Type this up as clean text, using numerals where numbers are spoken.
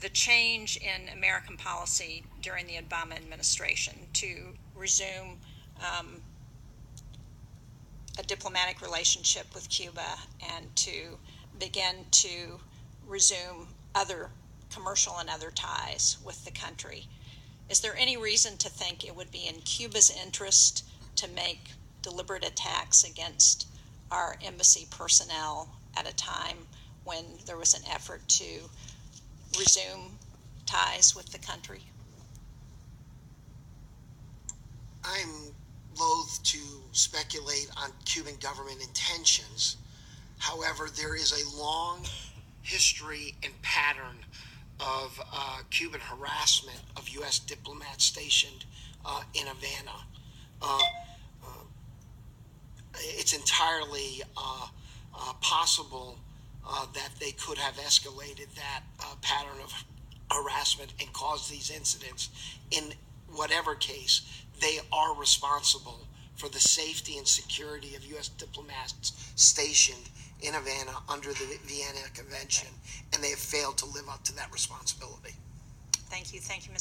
the change in American policy during the Obama administration to resume a diplomatic relationship with Cuba and to begin to resume other commercial and other ties with the country. Is there any reason to think it would be in Cuba's interest to make deliberate attacks against our embassy personnel at a time when there was an effort to resume ties with the country? I'm loath to speculate on Cuban government intentions. However, there is a long history and pattern of Cuban harassment of U.S. diplomats stationed in Havana. It's entirely possible that they could have escalated that pattern of harassment and caused these incidents. In whatever case, they are responsible for the safety and security of U.S. diplomats stationed in Havana under the Vienna Convention, and they have failed to live up to that responsibility. Thank you. Thank you, Mr.